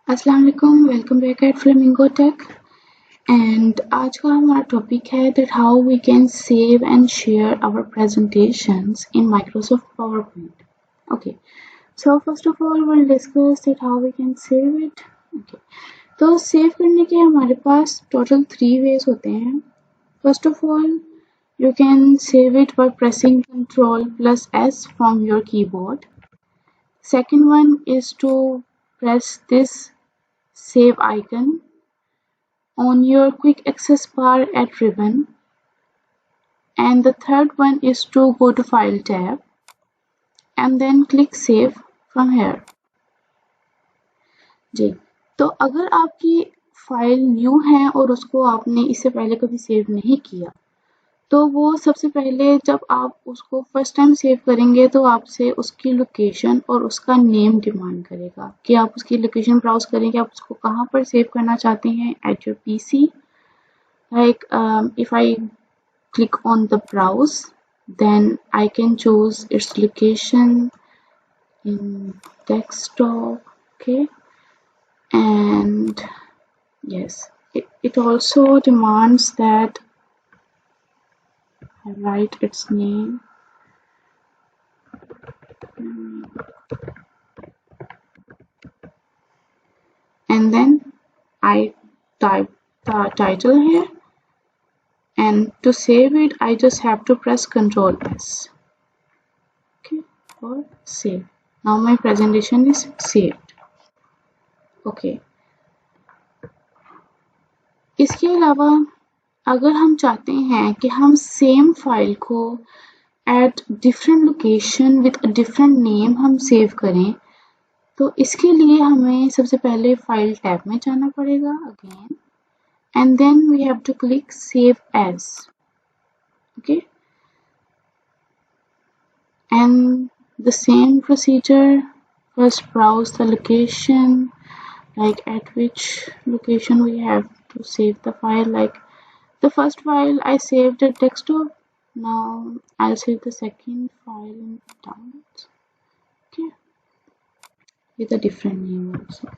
अस्सलाम वालेकुम, welcome back at Flamingo Tech. And आज का हमारा टॉपिक है that how we can save and share our presentations in Microsoft PowerPoint. Okay, so first of all will discuss that how we can save it. Okay, तो save करने के हमारे पास total 3 ways होते हैं। First of all, you can save it by pressing Ctrl+S from your keyboard. Second one is to press this save icon on your quick access bar at ribbon, and the third one is to go to file tab and then click save from here जी। तो अगर आपकी file new है और उसको आपने इससे पहले कभी सेव नहीं किया, तो वो सबसे पहले जब आप उसको फर्स्ट टाइम सेव करेंगे तो आपसे उसकी लोकेशन और उसका नेम डिमांड करेगा कि आप उसकी लोकेशन ब्राउज करेंगे, आप उसको कहाँ पर सेव करना चाहते हैं at your PC. Like if I click on the browse, then I can choose its location in desktop. Okay, and yes, it also demands that I write its name. And then I type the title here, and to save it I just have to press Ctrl+S. Okay, or save. Now my presentation is saved. Okay, इसके अलावा अगर हम चाहते हैं कि हम same file को at different location with a different name हम सेव करें, तो इसके लिए हमें सबसे पहले फाइल टैब में जाना पड़ेगा again, and then we have to click save as. Okay, and the same procedure. First browse the location, like at which location we have to save the file. Like the first file I saved at desktop, now I'll save the second file in downloads. Okay, with a different name also.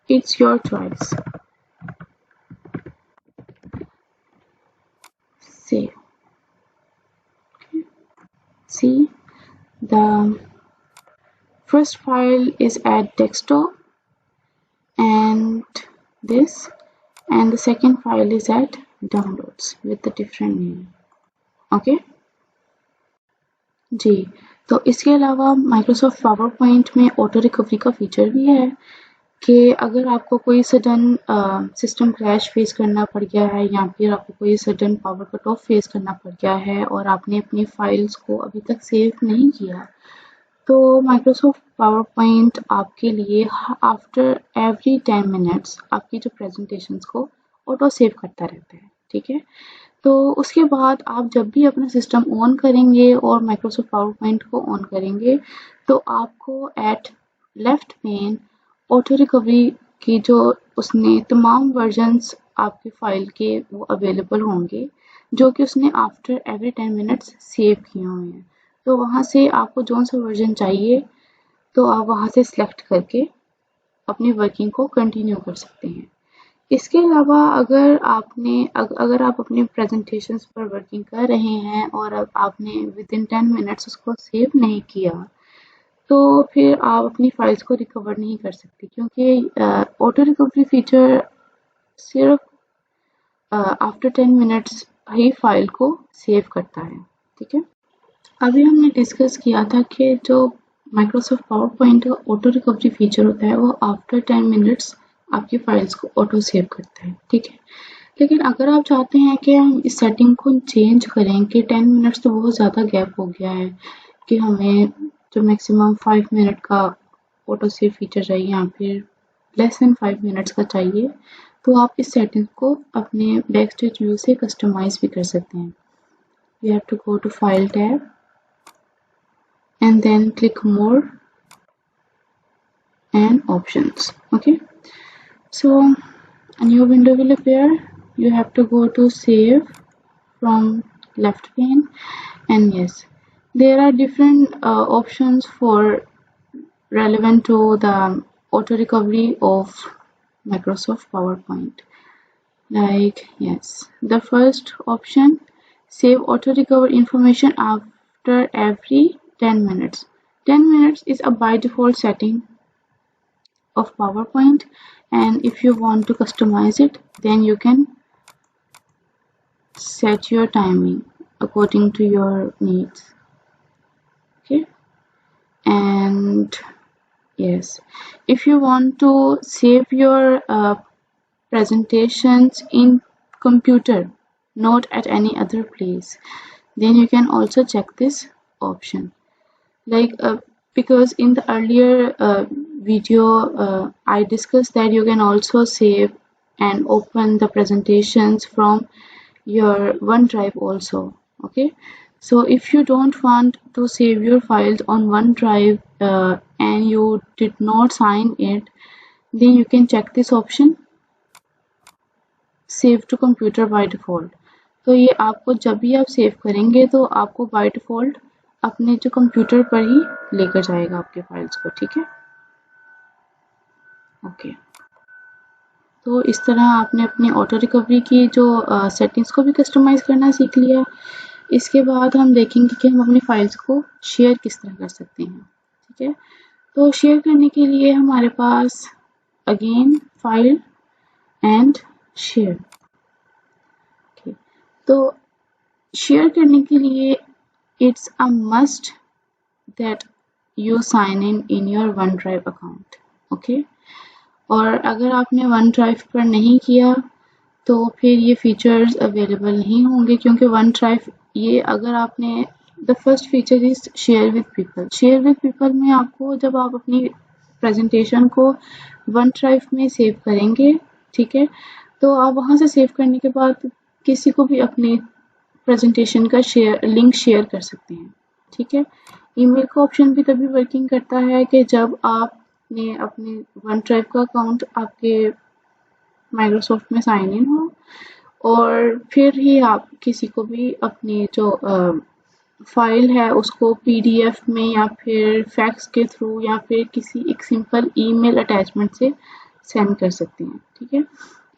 It's your choice. Save. Okay. See, the first file is at desktop and this, and the second file is at downloads with a different name. Okay जी। तो इसके अलावा Microsoft power point में auto recovery का feature भी है कि अगर आपको कोई सडन सिस्टम क्रैश फेस करना पड़ गया है या फिर आपको कोई sudden power cut off face करना पड़ गया है और आपने अपनी फाइल्स को अभी तक सेव नहीं किया, तो माइक्रोसॉफ्ट पावर पॉइंट आपके लिए आफ्टर एवरी 10 मिनट्स आपकी जो प्रेजेंटेशंस को ऑटो सेव करता रहता है। ठीक है, तो उसके बाद आप जब भी अपना सिस्टम ऑन करेंगे और माइक्रोसॉफ्ट पावर पॉइंट को ऑन करेंगे, तो आपको at left pane auto recovery की जो उसने तमाम वर्जन्स आपकी फाइल के वो अवेलेबल होंगे जो कि उसने आफ्टर एवरी 10 मिनट्स सेव किए हुए हैं। तो वहाँ से आपको जो सा वर्जन चाहिए तो आप वहाँ से सिलेक्ट करके अपनी वर्किंग को कंटिन्यू कर सकते हैं। इसके अलावा अगर आप अपनी प्रेजेंटेशंस पर वर्किंग कर रहे हैं और अब आपने विद इन 10 मिनट्स उसको सेव नहीं किया, तो फिर आप अपनी फाइल्स को रिकवर नहीं कर सकते, क्योंकि ऑटो रिकवरी फीचर सिर्फ आफ्टर 10 मिनट्स ही फाइल को सेव करता है। ठीक है, अभी हमने डिस्कस किया था कि जो माइक्रोसॉफ्ट पावर पॉइंट का ऑटो रिकवरी फीचर होता है वो आफ्टर 10 मिनट्स आपकी फाइल्स को ऑटो सेव करता है। ठीक है, लेकिन अगर आप चाहते हैं कि हम इस सेटिंग को चेंज करें कि 10 मिनट्स तो बहुत ज़्यादा गैप हो गया है कि हमें जो मैक्सिमम 5 मिनट का ऑटो सेव फीचर चाहिए या फिर लेस देन 5 मिनट्स का चाहिए, तो आप इस सेटिंग को अपने बैकस्टेज व्यू से कस्टमाइज भी कर सकते हैं। You have to go to file tab and then click more and options. Okay, so a new window will appear. You have to go to save from left pane, and yes, there are different options for relevant to the auto recovery of Microsoft PowerPoint. Like, yes, the first option, save auto recover information after every 10 minutes. 10 minutes is a by default setting of PowerPoint, and if you want to customize it, then you can set your timing according to your needs. Okay, and yes, if you want to save your presentations in computer, not at any other place, then you can also check this option. Like because in the earlier video I discussed that you can also save and open the presentations from your OneDrive also. Okay, so if you don't want to save your files on OneDrive and you did not sign it, then you can check this option, save to computer by default. तो ये आपको जब भी आप save करेंगे तो आपको by default अपने जो कंप्यूटर पर ही लेकर जाएगा आपके फाइल्स को, ठीक है। ओके, तो इस तरह आपने अपनी ऑटो रिकवरी की जो सेटिंग्स को भी कस्टमाइज़ करना सीख लिया। इसके बाद हम देखेंगे कि हम अपनी फाइल्स को शेयर किस तरह कर सकते हैं, ठीक है। तो शेयर करने के लिए हमारे पास again file and share. Okay, तो शेयर करने के लिए it's a must that you sign in your OneDrive account. Okay, और अगर आपने वन ड्राइव पर नहीं किया तो फिर ये फीचर्स अवेलेबल नहीं होंगे, क्योंकि वन ड्राइव ये अगर आपने the first feature is share with people. Share with people में आपको जब आप अपनी प्रेजेंटेशन को वन ड्राइव में सेव करेंगे, ठीक है, तो आप वहाँ से सेव करने के बाद किसी को भी अपनी प्रेजेंटेशन का लिंक शेयर कर सकते हैं, ठीक है। ईमेल का ऑप्शन भी तभी वर्किंग करता है कि जब आपने अपने वन ड्राइव का अकाउंट आपके माइक्रोसॉफ्ट में साइन इन हो, और फिर ही आप किसी को भी अपनी जो फाइल है उसको पीडीएफ में या फिर फैक्स के थ्रू या फिर किसी एक सिंपल ईमेल अटैचमेंट से सेंड कर सकते हैं, ठीक है।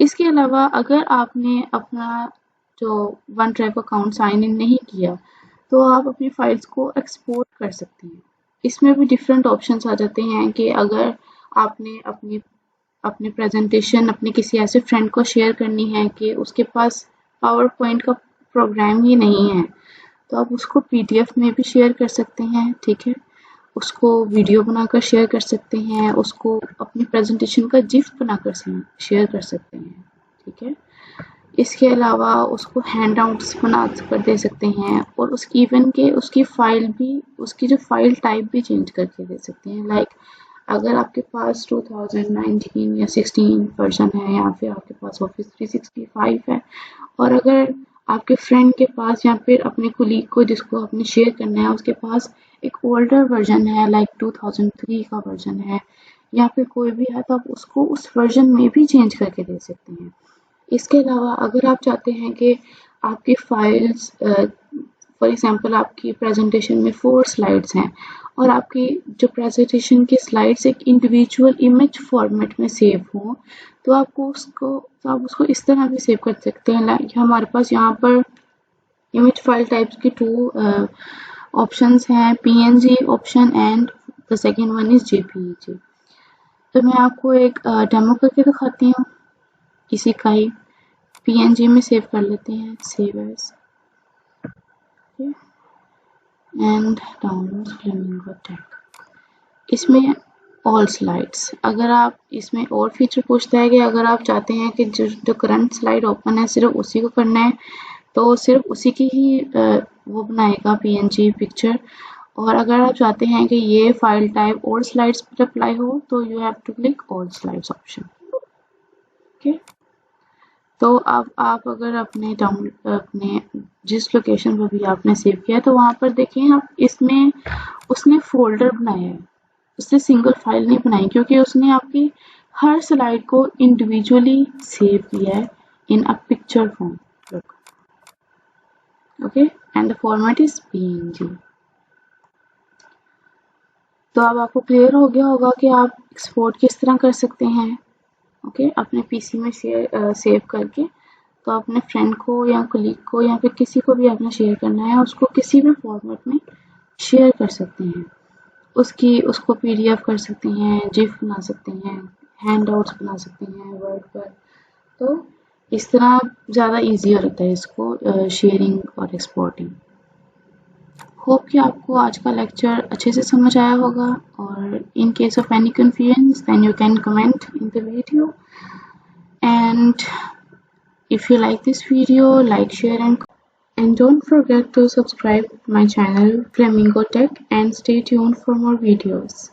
इसके अलावा अगर आपने अपना जो OneDrive account sign in नहीं किया तो आप अपनी फाइल्स को एक्सपोर्ट कर सकते हैं। इसमें भी डिफरेंट ऑप्शंस आ जाते हैं कि अगर आपने अपनी प्रेजेंटेशन अपने किसी ऐसे फ्रेंड को शेयर करनी है कि उसके पास पावर पॉइंट का प्रोग्राम ही नहीं है, तो आप उसको पीडीएफ में भी शेयर कर सकते हैं, ठीक है। उसको वीडियो बनाकर शेयर कर सकते हैं, उसको अपनी प्रेजेंटेशन का जिफ बनाकर शेयर कर सकते हैं, ठीक है। इसके अलावा उसको हैंड आउट्स बना कर दे सकते हैं, और उसकी इवन के उसकी फाइल भी, उसकी जो फाइल टाइप भी चेंज करके दे सकते हैं। लाइक अगर आपके पास 2019 या 16 वर्जन है, या फिर आपके पास ऑफिस 365 है, और अगर आपके फ्रेंड के पास या फिर अपने कुलीग को जिसको आपने शेयर करना है उसके पास एक ओल्डर वर्जन है, लाइक 2003 का वर्जन है या फिर कोई भी है, तो आप उसको उस वर्जन में भी चेंज करके दे सकते हैं। इसके अलावा अगर आप चाहते हैं कि आपकी फाइल्स फॉर एग्जांपल आपकी प्रेजेंटेशन में 4 स्लाइड्स हैं और आपकी जो प्रेजेंटेशन की स्लाइड्स एक इंडिविजुअल इमेज फॉर्मेट में सेव हो, तो आप उसको इस तरह भी सेव कर सकते हैं। लाइक हमारे पास यहाँ पर इमेज फाइल टाइप्स की 2 ऑप्शंस हैं, PNG option and the second one is JPEG. तो मैं आपको एक डेमो करके दिखाती हूँ, इसी का ही पीएनजी में सेव कर लेते हैं, save as and download Flamingo tag. इसमें ऑल स्लाइड्स, अगर आप इसमें और फीचर पूछता है कि अगर आप चाहते हैं कि जो करंट स्लाइड ओपन है सिर्फ उसी को करना है, तो सिर्फ उसी की ही वो बनाएगा पीएनजी पिक्चर। और अगर आप चाहते हैं कि ये फाइल टाइप और स्लाइड्स पर अप्लाई हो, तो you have to click all slides option. Okay, तो अब आप अगर अपने जिस लोकेशन पर भी आपने सेव किया है, तो वहाँ पर देखें आप, इसमें उसने फोल्डर बनाया है, उसने सिंगल फाइल नहीं बनाई, क्योंकि उसने आपकी हर स्लाइड को इंडिविजुअली सेव किया है in a picture form. Look, okay, and the format is PNG. तो अब आपको क्लियर हो गया होगा कि आप एक्सपोर्ट किस तरह कर सकते हैं। ओके, अपने पीसी में सेव करके तो अपने फ्रेंड को या कलीग को या फिर किसी को भी आपने शेयर करना है उसको किसी भी फॉर्मेट में शेयर कर सकते हैं। उसको पीडीएफ कर सकते हैं, जिफ बना सकते हैं, हैंडआउट्स बना सकते हैं वर्ड पर। तो इस तरह ज़्यादा इजी हो जाता है इसको शेयरिंग और एक्सपोर्टिंग। होप कि आपको आज का लेक्चर अच्छे से समझ आया होगा, और in case of any confusions then you can comment in the video, and if you like this video, like, share and don't forget to subscribe my channel Flamingo Tech, and stay tuned for more videos.